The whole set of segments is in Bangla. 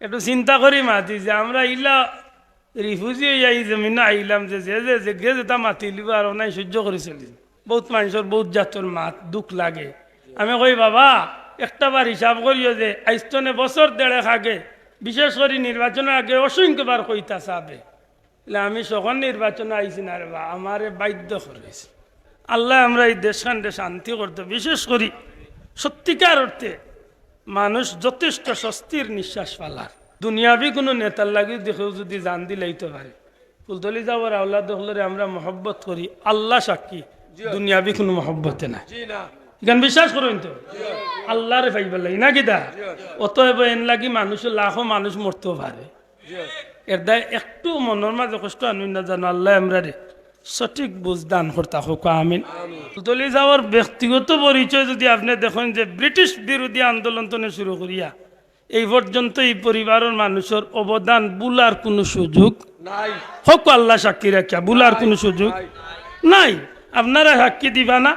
একটু চিন্তা করি মাতি যে আমরা ইলা রিফিউজি হইয়া এই জমিনে আইলাম যে যেটা মাতি লিব আর নাই সহ্য করে চলি বহুত মানুষের বহুত জাতর মাত দুঃখ লাগে। আমি কই বাবা একটা বার হিসাব করিও যে আইস্তনে বছর দেড়েক আগে বিশেষ করে নির্বাচনের আগে অসংখ্যবার কইতা চাবে আমি সখন নির্বাচনে আইছি না রে বা আমারে বাধ্য করেছি। আল্লাহ আমরা এই দেশখানটা শান্তি করতে বিশেষ করি সত্যিকার অর্থে মানুষ যথেষ্ট স্বস্তির নিঃশ্বাস ফালার দুনিয়াবি কোনো নেতার লাগে দেখেও যদি জান দিলাইতে পারে ফুলতলি যাওয়ার আওলাদ হলে আমরা মহব্বত করি আল্লাহ সাক্ষী দুনিয়াবি কোনো মহব্বতে না এখানে বিশ্বাস করুন তো আল্লাহরে পাইবার লাগে না কিতা অতএব এন লাগি মানুষ লাখো মানুষ মরতেও পারে এর দায় একটু মনের মাঝে কষ্ট আনুন না জানো আল্লাহ আমরা রে সঠিক বুঝদান করতা হোক আমিন। ফুলতলি যাওয়ার ব্যক্তিগত পরিচয় যদি আপনি দেখেন যে ব্রিটিশ বিরোধী আন্দোলন শুরু করিয়া এই পর্যন্ত এই পরিবারের মানুষের অবদান বুলার কোনো সুযোগ নাই হোক আল্লাহ সাক্ষী রাখিয়া বুলার কোনো সুযোগ নাই। আপনারা সাক্ষী দিবা না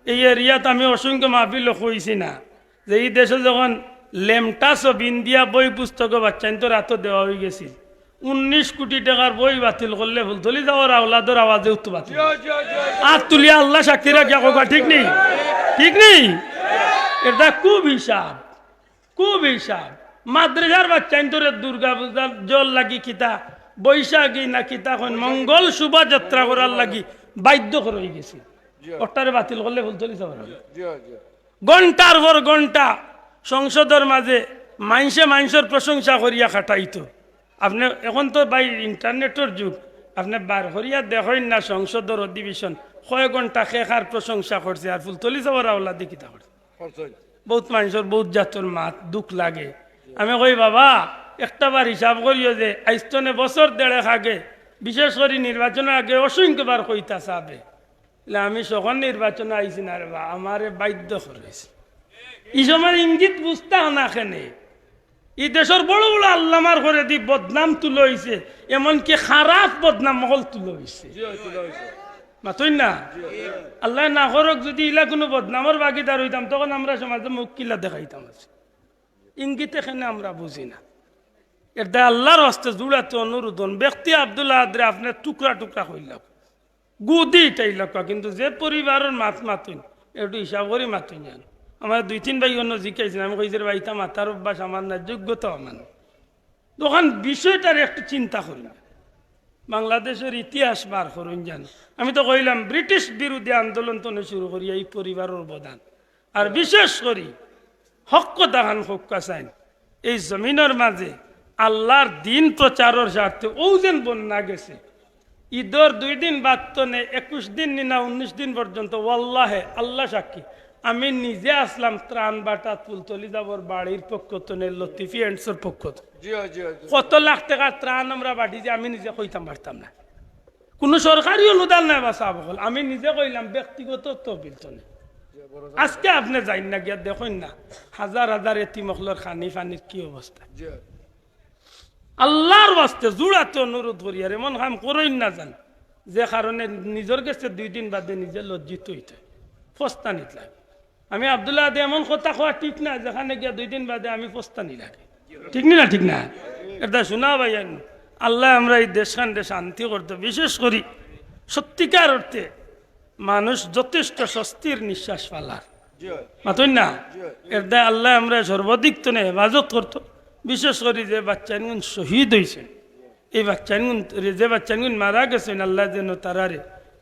এই এরিয়াত আমি অসংখ্য মাহফিল হয়েছি না যে এই দেশে যখন লেমটা ছবিন দিয়া বই পুস্তক বাচ্চাইন তো রাত দেওয়া হয়ে গেছিল 19 কোটি টাকার বই বাতিল করলে ফুলতলি যাওয়ার আওলাদর আওয়াজে উত্তর বাতিল আর তুলিয়া আল্লাহ সাক্ষী রাখিয়া কোকা ঠিক নেই ঠিক নেই এটা খুব হিসাব খুব হিসাব। মাদ্রাসার বাচ্চাইন তোরে দুর্গা পূজার জল লাগি কিতা বৈশাখী না কিতা মঙ্গল শোভাযাত্রা করার লাগি বাধ্য করে হয়ে গেছি ওটারে বাতিল করলে ফুলতলি যাওয়ার ঘন্টার পর ঘন্টা সংসদের মাঝে মানুষের প্রশংসা করিয়া খাটাইতো। আপনি এখন তো বাই ইন্টারনেটের যুগ আপনি বার করিয়া দেখেন না সংসদের অধিবেশন কয় ঘন্টা খেখার প্রশংসা করছে আর ফুলতলি যাওয়ার আওলা দেখি তা করছে বহুত মানুষের বহুত জাতর মাত দুঃখ লাগে। আমি কই বাবা একটা বার হিসাব করিও যে আইস্তনে বছর দেড়েক আগে বিশেষ করে নির্বাচনের আগে অসংখ্যবার কইতা চাবে আমি সখন নির্বাচনে আইছি না রে বা আমারে বাধ্য করেছি এই সময় ইঙ্গিত বুঝতে না কেনে এই দেশের বড় বড় আল্লামার করে দি বদনাম তুলে হয়েছে এমনকি খারাপ বদনাম মহল তুলে হয়েছে মাতই না আল্লাহ না করক যদি ইলা কোনো বদনামের বাগিদার হইতাম তখন আমরা সমাজে মুখ কিলা দেখাইতাম আছে ইঙ্গিত এখানে আমরা বুঝি না। এটা আল্লাহর হস্তে জুড়াতে অনুরোধন ব্যক্তি আব্দুল্লাহ আদরে আপনার টুকরা টুকরা হইলাম গুদি টাইলাম কিন্তু যে পরিবারের মাতুন একটু হিসাব করে মাতুন জান আমার 2-3 ভাই অন্য জিজ্ঞাসা আমি কই যে ভাইটা মাথার অভ্যাস আমার না যোগ্যতা আমার তখন বিষয়টার একটু চিন্তা করি না বাংলাদেশের ইতিহাস বার করুন জান আমি তো কইলাম ব্রিটিশ বিরোধী আন্দোলন তো শুরু করি এই পরিবারের অবদান আর বিশেষ করি হক দাহান হক্কা চাইন এই জমিনের মাঝে আল্লাহর দিন প্রচারের স্বার্থে ও যেন বন্যা গেছে ঈদর 2 দিন বাদ তো নেই 21 দিন না 19 দিন পর্যন্ত ওয়াল্লাহে আল্লাহ সাক্ষী আমি নিজে আসলাম ত্রাণ বাটা ফুলতলি যাবর বাড়ির পক্ষ তো নেই লতিফি এন্ডসের পক্ষ কত লাখ টাকার ত্রাণ আমরা বাড়ি যে আমি নিজে কইতাম পারতাম না কোনো সরকারি অনুদান নাই বা সাহাব হল আমি নিজে কইলাম ব্যক্তিগত তহবিল তো নেই। আজকে আপনি যাইন না গিয়া দেখুন না হাজার হাজার এতিমখলর খানি ফানির কি অবস্থা আল্লাহর বাস্তে জুড়াতে অনুরোধ করি আর এমন কাম করইন না জান যে কারণে নিজের কাছে 2 দিন বাদে নিজে লজ্জিত হইতে ফস্তানিত লাগে। আমি আব্দুল্লাহ আদে এমন কথা কোয়া ঠিক না যেখানে গিয়া 2 দিন বাদে আমি ফস্তানি লাগে ঠিক না ঠিক না এটা শোনা ভাই আল্লাহ আমরা এই দেশখানটা শান্তি করতে বিশেষ করি সত্যিকার অর্থে মানুষ যথেষ্ট স্বস্তির নিঃশ্বাস ফালার মাতই না এর দায় আল্লাহ আমরা সর্বাধিক তো হেফাজত করতো বিশেষ করে যে বাচ্চাগুন শহীদ হয়েছে এই বাচ্চাগুন যে বাচ্চাগুন মারা গেছেন আল্লাহ যেন তারারে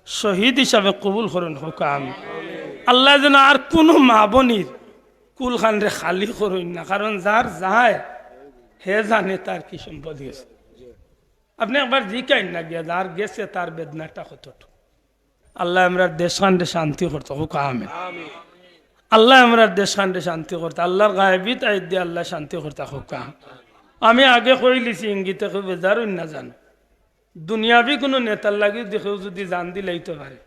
শহীদ হিসাবে কবুল করেন হোক আমি আল্লাহ যেন আর কোনো মা বোনির কুল খান রে খালি করেন না কারণ যার যায় হে জানে তার কি সম্পদ গেছে আপনি একবার জিকাইন না গিয়া যার গেছে তার বেদনাটা কতটুকু আল্লাহ আমরা দেশখানটা শান্তি করতে হোক আমি আল্লাহ আমরা দেশখানটা শান্তি করতে আল্লাহর গায়েবী তাই দিয়ে আল্লাহ শান্তি করতে হোক আমি আগে কইলিছি ইঙ্গিতে বেজার না জানো দুনিয়াবি কোনো নেতার লাগে দেখেও যদি জান দিলাইতে পারে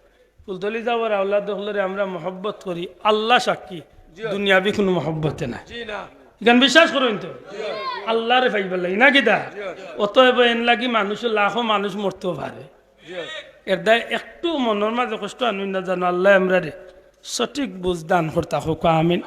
ফুলতলি যাওয়ার আওলাদ হলে আমরা মহব্বত করি আল্লাহ সাক্ষী দুনিয়াবি কোনো মহব্বতে না এখানে বিশ্বাস করুন তো আল্লাহরে পাইবার লাগে না কিতা অতএব এন লাগি মানুষ লাখো মানুষ মরতেও পারে এর দায় একটু মনের মাঝে কষ্ট আনুন না জানো আল্লাহ আমরা রে সঠিক বুঝদান করতা হোক আমিন।